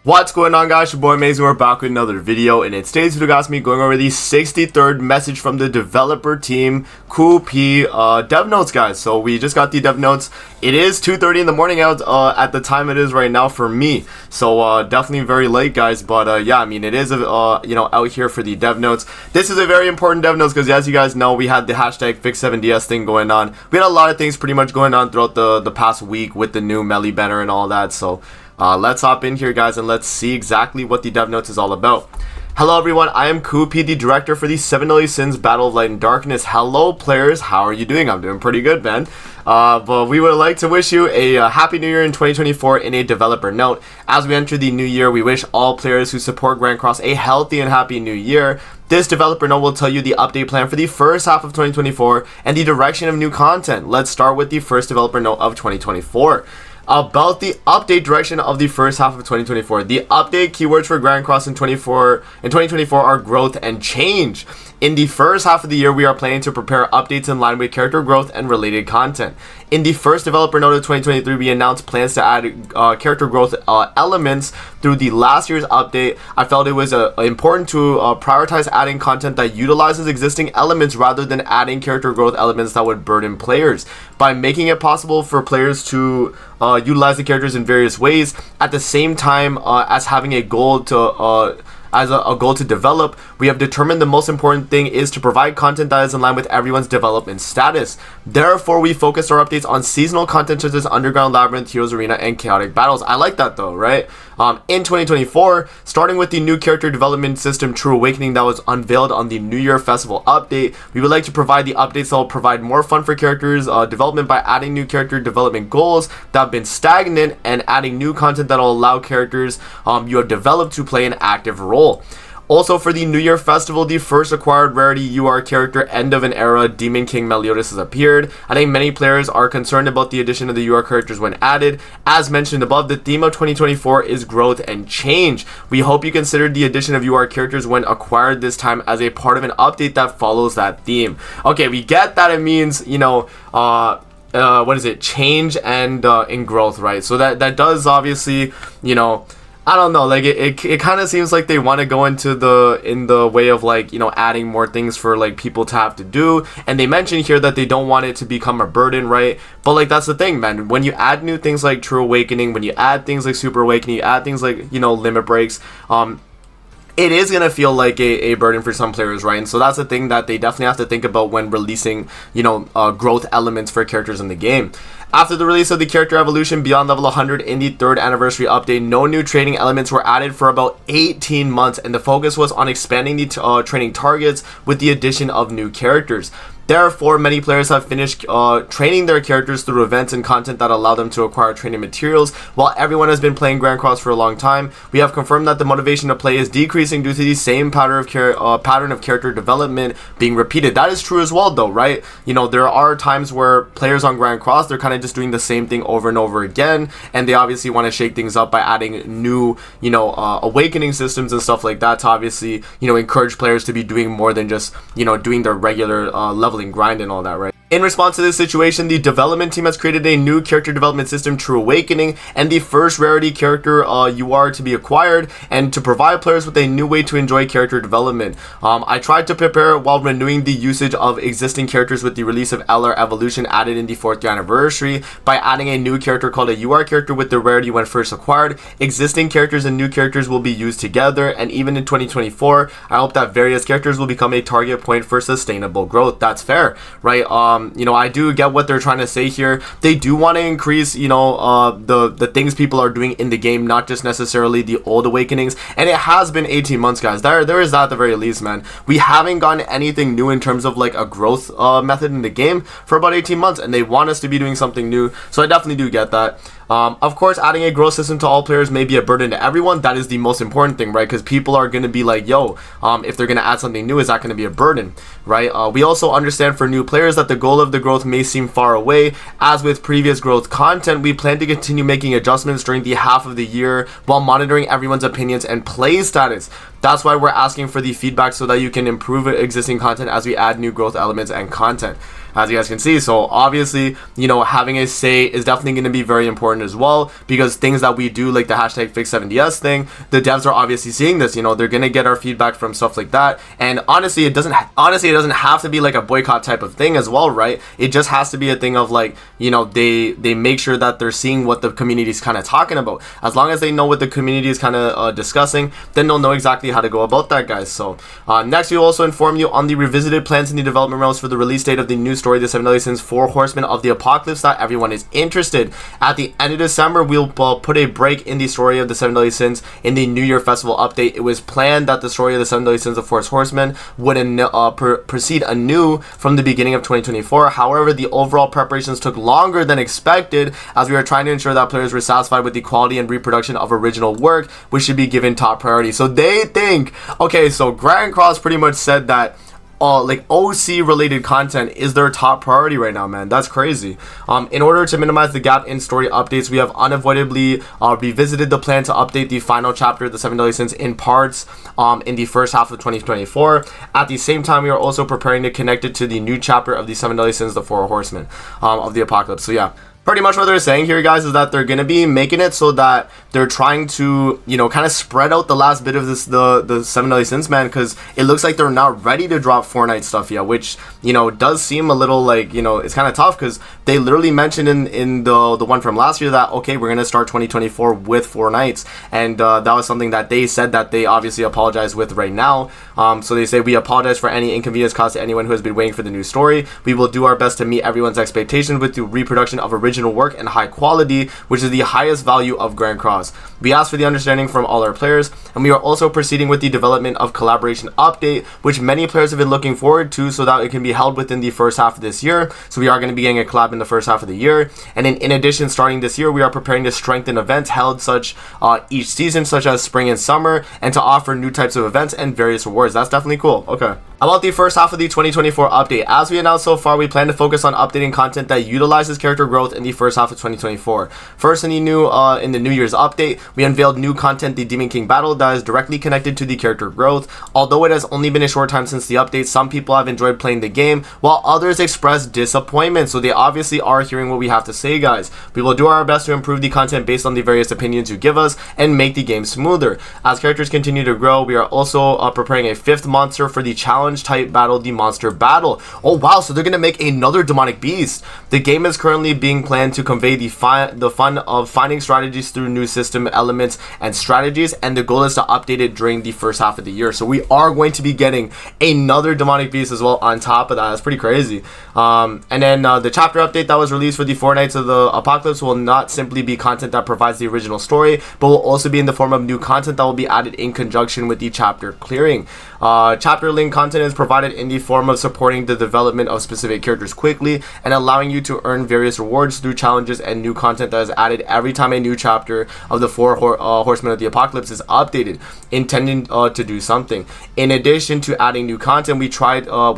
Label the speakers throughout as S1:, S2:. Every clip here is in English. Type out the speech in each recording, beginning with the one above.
S1: What's going on, guys? Your boy Amazing. We're back with another video, and in today's video, guys, me going over the 63rd message from the developer team, Cool P dev notes, guys. So we just got the dev notes. It is 2:30 in the morning out at the time it is right now for me. So definitely very late, guys. But yeah, I mean, it is out here for the dev notes. This is a very important dev notes because, as you guys know, we had the hashtag Fix7DS thing going on. We had a lot of things pretty much going on throughout the past week with the new melee banner and all that. So let's hop in here, guys, and let's see exactly what the dev notes is all about. Hello everyone, I am Koopy, the director for the 7 Deadly Sins Battle of Light and Darkness. Hello players, how are you doing? I'm doing pretty good, man. But we would like to wish you a happy new year in 2024 in a developer note. As we enter the new year, we wish all players who support Grand Cross a healthy and happy new year. This developer note will tell you the update plan for the first half of 2024 and the direction of new content. Let's start with the first developer note of 2024. About the update direction of the first half of 2024. The update keywords for Grand Cross in 2024 are growth and change. In the first half of the year, we are planning to prepare updates in line with character growth and related content. In the first developer note of 2023, we announced plans to add character growth elements through the last year's update. I felt it was important to prioritize adding content that utilizes existing elements rather than adding character growth elements that would burden players. By making it possible for players to utilize the characters in various ways, at the same time as having a goal to develop, we have determined the most important thing is to provide content that is in line with everyone's development status. Therefore, we focused our updates on seasonal content such as Underground Labyrinth, Heroes Arena, and Chaotic Battles. I like that though, right? In 2024, starting with the new character development system True Awakening that was unveiled on the New Year Festival update, we would like to provide the updates that will provide more fun for characters development by adding new character development goals that have been stagnant and adding new content that will allow characters you have developed to play an active role. Also, for the New Year Festival, the first acquired rarity UR character, End of an Era, Demon King Meliodas, has appeared. I think many players are concerned about the addition of the UR characters when added. As mentioned above, the theme of 2024 is growth and change. We hope you considered the addition of UR characters when acquired this time as a part of an update that follows that theme. Okay, we get that it means, change and in growth, right? So that does obviously, I don't know, like it kind of seems like they want to go into the way of adding more things for people to have to do, and they mention here that they don't want it to become a burden, right? But that's the thing, man, when you add new things like True Awakening, when you add things like Super Awakening, you add things like limit breaks, it is going to feel like a burden for some players, right? And so that's the thing that they definitely have to think about when releasing growth elements for characters in the game. After the release of the character evolution beyond level 100 in the 3rd anniversary update, no new training elements were added for about 18 months, and the focus was on expanding the training targets with the addition of new characters. Therefore, many players have finished training their characters through events and content that allow them to acquire training materials. While everyone has been playing Grand Cross for a long time, we have confirmed that the motivation to play is decreasing due to the same pattern of character development being repeated. That is true as well, though, right? There are times where players on Grand Cross, they're kind of just doing the same thing over and over again, and they obviously want to shake things up by adding new, awakening systems and stuff like that to obviously, encourage players to be doing more than just, doing their regular leveling grind and all that, right? In response to this situation, the development team has created a new character development system, True Awakening, and the first rarity character UR to be acquired, and to provide players with a new way to enjoy character development. I tried to prepare while renewing the usage of existing characters with the release of LR Evolution added in the 4th anniversary by adding a new character called a UR character with the rarity when first acquired. Existing characters and new characters will be used together, and even in 2024, I hope that various characters will become a target point for sustainable growth. That's fair, right? I do get what they're trying to say here. They do want to increase, the things people are doing in the game, not just necessarily the old awakenings. And it has been 18 months, guys. There is that at the very least, man. We haven't gotten anything new in terms of a growth method in the game for about 18 months, and they want us to be doing something new. So I definitely do get that. Of course, adding a growth system to all players may be a burden to everyone. That is the most important thing, right? Because people are going to be like, yo, if they're going to add something new, is that going to be a burden, right? We also understand for new players that the goal of the growth may seem far away. As with previous growth content, we plan to continue making adjustments during the half of the year while monitoring everyone's opinions and play status. That's why we're asking for the feedback so that you can improve existing content as we add new growth elements and content. as you guys can see. So obviously, you know, having a say is definitely going to be very important as well, because things that we do, like the hashtag fix7ds thing, the devs are obviously seeing this. You know, they're going to get our feedback from stuff like that. And honestly, it doesn't have to be like a boycott type of thing as well, right? It just has to be a thing of like, you know, they make sure that they're seeing what the community is kind of talking about. As long as they know what the community is kind of discussing, then they'll know exactly how to go about that, guys. So next, we will also inform you on the revisited plans in the development realms for the release date of the new story, The 7 Deadly Sins 4 Horsemen of the Apocalypse, that everyone is interested. At the end of December, we'll put a break in the story of The 7 Deadly Sins in the New Year Festival update. It was planned that the story of The 7 Deadly Sins of 4 Horsemen would proceed anew from the beginning of 2024. However, the overall preparations took longer than expected, as we are trying to ensure that players were satisfied with the quality and reproduction of original work, which should be given top priority. So they think, okay, so Grand Cross pretty much said that like OC related content is their top priority right now, man. That's crazy. In order to minimize the gap in story updates, we have unavoidably revisited the plan to update the final chapter of the 7 Deadly Sins in parts in the first half of 2024. At the same time, we are also preparing to connect it to the new chapter of the 7 Deadly Sins, the 4 Horsemen of the Apocalypse. So yeah, pretty much what they're saying here, guys, is that they're going to be making it so that they're trying to, you know, kind of spread out the last bit of this, the 7 Deadly Sins, man, because it looks like they're not ready to drop Fortnite stuff yet, which, you know, does seem a little like, you know, it's kind of tough, because they literally mentioned in the one from last year that, okay, we're going to start 2024 with Fortnites, and that was something that they said that they obviously apologize with right now. So they say, we apologize for any inconvenience caused to anyone who has been waiting for the new story. We will do our best to meet everyone's expectations with the reproduction of original work and high quality, which is the highest value of Grand Cross. We ask for the understanding from all our players, and we are also proceeding with the development of collaboration update, which many players have been looking forward to, so that it can be held within the first half of this year. So we are going to be getting a collab in the first half of the year. And in addition, starting this year, we are preparing to strengthen events held each season, such as spring and summer, and to offer new types of events and various rewards. That's definitely cool. Okay. About the first half of the 2024 update, as we announced so far, we plan to focus on updating content that utilizes character growth in the first half of 2024. First, in the New Year's update, we unveiled new content, the Demon King Battle, that is directly connected to the character growth. Although it has only been a short time since the update, some people have enjoyed playing the game, while others express disappointment. So they obviously are hearing what we have to say, guys. We will do our best to improve the content based on the various opinions you give us and make the game smoother. As characters continue to grow, we are also preparing a 5th monster for the challenge type battle, the Monster Battle. Oh wow, so they're gonna make another demonic beast. The game is currently being planned to convey the fun of finding strategies through new system elements and strategies, and the goal is to update it during the first half of the year. So we are going to be getting another demonic beast as well on top of that. That's pretty crazy. And then the chapter update that was released for the 4 Nights of the Apocalypse will not simply be content that provides the original story, but will also be in the form of new content that will be added in conjunction with the chapter clearing. Chapter link content is provided in the form of supporting the development of specific characters quickly and allowing you to earn various rewards through challenges and new content that is added every time a new chapter of the 4 Horsemen of the Apocalypse is updated, intending to do something. In addition to adding new content, we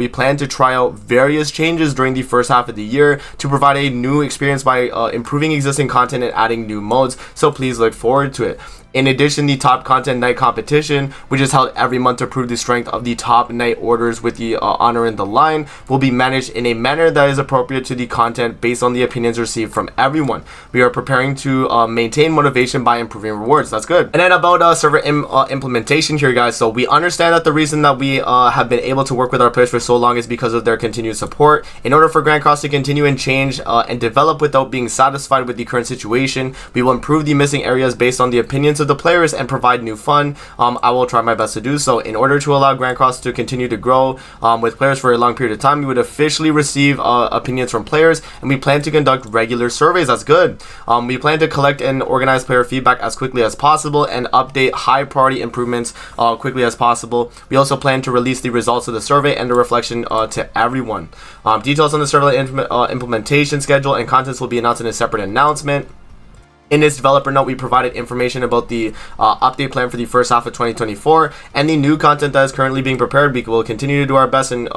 S1: plan to try out various changes during the first half of the year to provide a new experience by improving existing content and adding new modes, so please look forward to it. In addition, the Top Content Night competition, which is held every month to prove the strength of the top night orders with the honor in the line, will be managed in a manner that is appropriate to the content based on the opinions received from everyone. We are preparing to maintain motivation by improving rewards. That's good. And then about server implementation here, guys. So we understand that the reason that we have been able to work with our players for so long is because of their continued support. In order for Grand Cross to continue and change and develop without being satisfied with the current situation, we will improve the missing areas based on the opinions of the players and provide new fun. I will try my best to do so. In order to allow Grand Cross to continue to grow with players for a long period of time, we would officially receive opinions from players, and we plan to conduct regular surveys. That's good. We plan to collect and organize player feedback as quickly as possible and update high priority improvements quickly as possible. We also plan to release the results of the survey and the reflection to everyone. Details on the survey implementation schedule and contents will be announced in a separate announcement. In this developer note, we provided information about the update plan for the first half of 2024 and the new content that is currently being prepared. We will continue to do our best and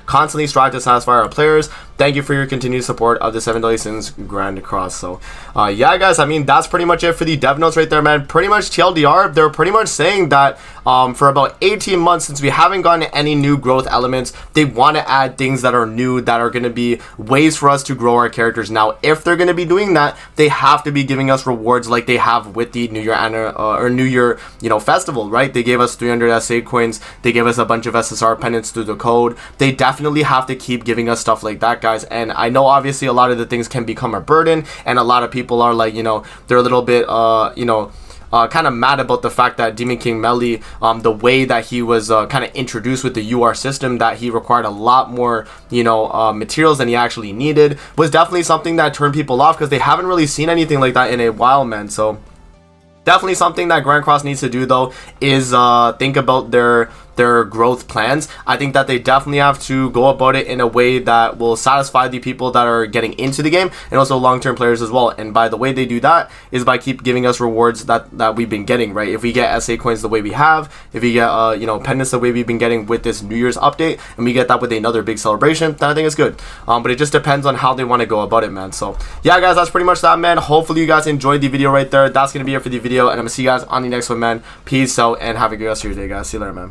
S1: constantly strive to satisfy our players. thank you for your continued support of the 7 Deadly Sins Grand Cross. So yeah, guys, I mean, that's pretty much it for the dev notes right there, man. Pretty much TLDR, they're pretty much saying that for about 18 months since we haven't gotten any new growth elements, they want to add things that are new, that are going to be ways for us to grow our characters. Now, if they're going to be doing that, they have to be giving us rewards like they have with the New Year or New Year, you know, festival, right? They gave us 300 SA coins, they gave us a bunch of SSR pennants through the code. They definitely have to keep giving us stuff like that, guys. And I know obviously a lot of the things can become a burden, and a lot of people are like, you know, they're a little bit you know, kind of mad about the fact that Demon King Melee, the way that he was kind of introduced with the UR system, that he required a lot more, you know, materials than he actually needed, was definitely something that turned people off, because they haven't really seen anything like that in a while, man. So definitely something that Grand Cross needs to do, though, is think about their growth plans. I think that they definitely have to go about it in a way that will satisfy the people that are getting into the game, and also long-term players as well. And by the way they do that is by keep giving us rewards that we've been getting, right? If we get SA coins the way we have, if we get you know, pendants the way we've been getting with this New Year's update, and we get that with another big celebration, then I think it's good. But it just depends on how they want to go about it, man. So yeah, guys, that's pretty much that, man. Hopefully you guys enjoyed the video right there. That's gonna be it for the video, and I'm gonna see you guys on the next one, man. Peace out and have a good rest of your day, guys. See you later, man.